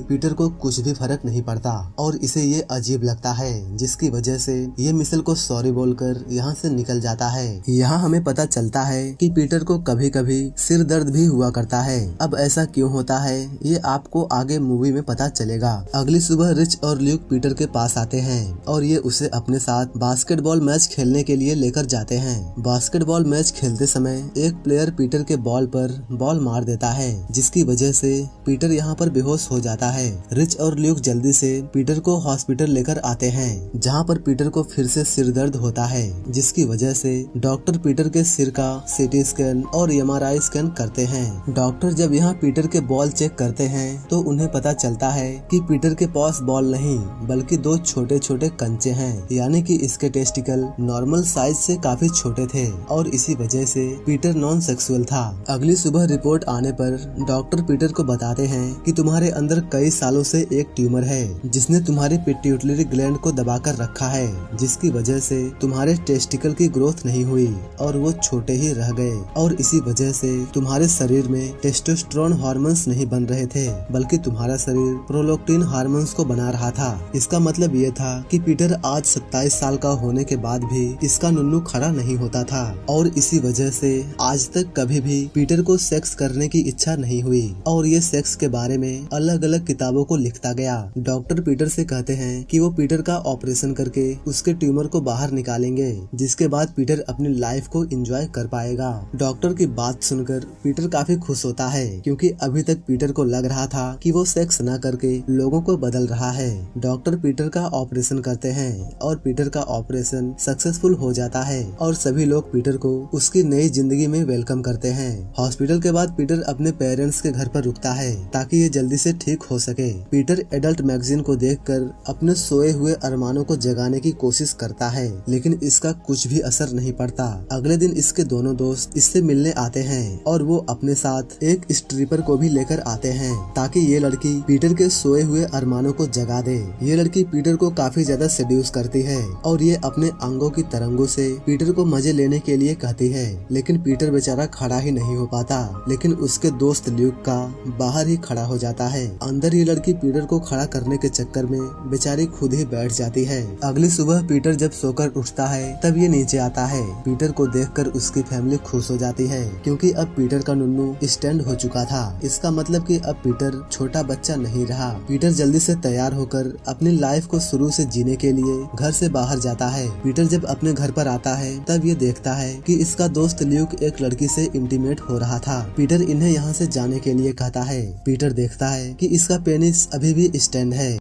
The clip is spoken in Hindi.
पीटर को कुछ भी फर्क नहीं पड़ता और इसे ये अजीब लगता है, जिसकी वजह से ये मिशेल को सॉरी बोलकर यहाँ से निकल जाता है। यहाँ हमें पता चलता है कि पीटर को कभी कभी सिर दर्द भी हुआ करता है। अब ऐसा क्यों होता है ये आपको आगे मूवी में पता चलेगा। अगली सुबह रिच और ल्यूक पीटर के पास आते हैं और ये उसे अपने साथ बास्केटबॉल मैच खेलने के लिए लेकर जाते हैं। बास्केटबॉल मैच खेलते समय एक प्लेयर पीटर के बॉल पर बॉल मार देता है, जिसकी वजह से पीटर यहाँ पर बेहोश हो जाता है। रिच और ल्यूक जल्दी से पीटर को हॉस्पिटल लेकर आते हैं, जहाँ पर पीटर को फिर से सिर दर्द होता है, जिसकी वजह से डॉक्टर पीटर के सिर का सीटी स्कैन और एमआरआई स्कैन करते हैं। डॉक्टर जब यहाँ पीटर के बॉल चेक करते हैं तो उन्हें पता चलता है कि पीटर के पास बॉल नहीं बल्कि दो छोटे छोटे कंचे हैं, यानी कि इसके टेस्टिकल नॉर्मल साइज से काफी छोटे थे और इसी वजह से पीटर नॉन सेक्सुअल था। अगली सुबह रिपोर्ट आने पर डॉक्टर पीटर को बताते हैं कि तुम्हारे अंदर कई सालों से एक ट्यूमर है जिसने तुम्हारी पिट्यूटरी ग्लैंड को दबाकर रखा है, जिसकी वजह से तुम्हारे टेस्टिकल की ग्रोथ नहीं हुई और वो छोटे ही रह गए और इसी वजह से तुम्हारे शरीर में टेस्टोस्टेरोन हार्मोन्स नहीं बन रहे थे बल्कि तुम्हारा शरीर प्रोलैक्टिन हार्मोन्स को बना रहा था। इसका मतलब ये था कि पीटर आज 27 साल का होने के बाद भी इसका नुन्नू खड़ा नहीं होता था और इसी वजह से आज तक कभी भी पीटर को सेक्स करने की इच्छा नहीं हुई और ये सेक्स के बारे में अलग अलग किताबों को लिखता गया। डॉक्टर पीटर से कहते हैं कि वो पीटर का ऑपरेशन करके उसके ट्यूमर को बाहर निकालेंगे, जिसके बाद पीटर अपनी लाइफ को एंजॉय कर पाएगा। डॉक्टर की बात सुनकर पीटर काफी खुश होता है, क्योंकि अभी तक पीटर को लग रहा था कि वो सेक्स न करके लोगों को बदल रहा है। डॉक्टर पीटर का ऑपरेशन करते हैं और पीटर का ऑपरेशन सक्सेसफुल हो जाता है और सभी लोग पीटर को उसकी नई जिंदगी में वेलकम करते हैं। हॉस्पिटल के बाद पीटर अपने पेरेंट्स के घर पर रुकता है ताकि ये जल्दी से ठीक हो सके। पीटर एडल्ट मैगजीन को देखकर अपने सोए हुए अरमानों को जगाने की कोशिश करता है, लेकिन इसका कुछ भी असर नहीं पड़ता। अगले दिन इसके दोनों दोस्त इससे मिलने आते हैं और वो अपने साथ एक स्ट्रिपर को भी लेकर आते हैं ताकि ये लड़की पीटर के सोए हुए अरमानों को जगा दे। ये लड़की पीटर को काफी ज्यादा सेड्यूस करती है और ये अपने अंगों की तरंगों से पीटर को मजे लेने के लिए कहती है, लेकिन पीटर बेचारा खड़ा ही नहीं हो पाता। लेकिन उसके दोस्त ल्यूक का बाहर ही खड़ा हो जाता है। अंदर ये लड़की पीटर को खड़ा करने के चक्कर में बेचारी खुद ही बैठ जाती है। अगली सुबह पीटर जब सोकर उठता है तब ये नीचे आता है। पीटर को देखकर उसकी फैमिली खुश हो जाती है, क्योंकि अब पीटर का नुन्नू स्टैंड हो चुका था। इसका मतलब कि अब पीटर छोटा बच्चा नहीं रहा। पीटर जल्दी से तैयार होकर अपनी लाइफ को शुरू से जीने के लिए घर से बाहर जाता है। पीटर जब अपने घर पर आता है तब ये देखता है कि इसका दोस्त ल्यूक एक लड़की से इंटीमेट हो रहा था। पीटर इन्हें यहाँ से जाने के लिए कहता है। पीटर देखता है कि इसका पेनिस अभी भी स्टैंड है।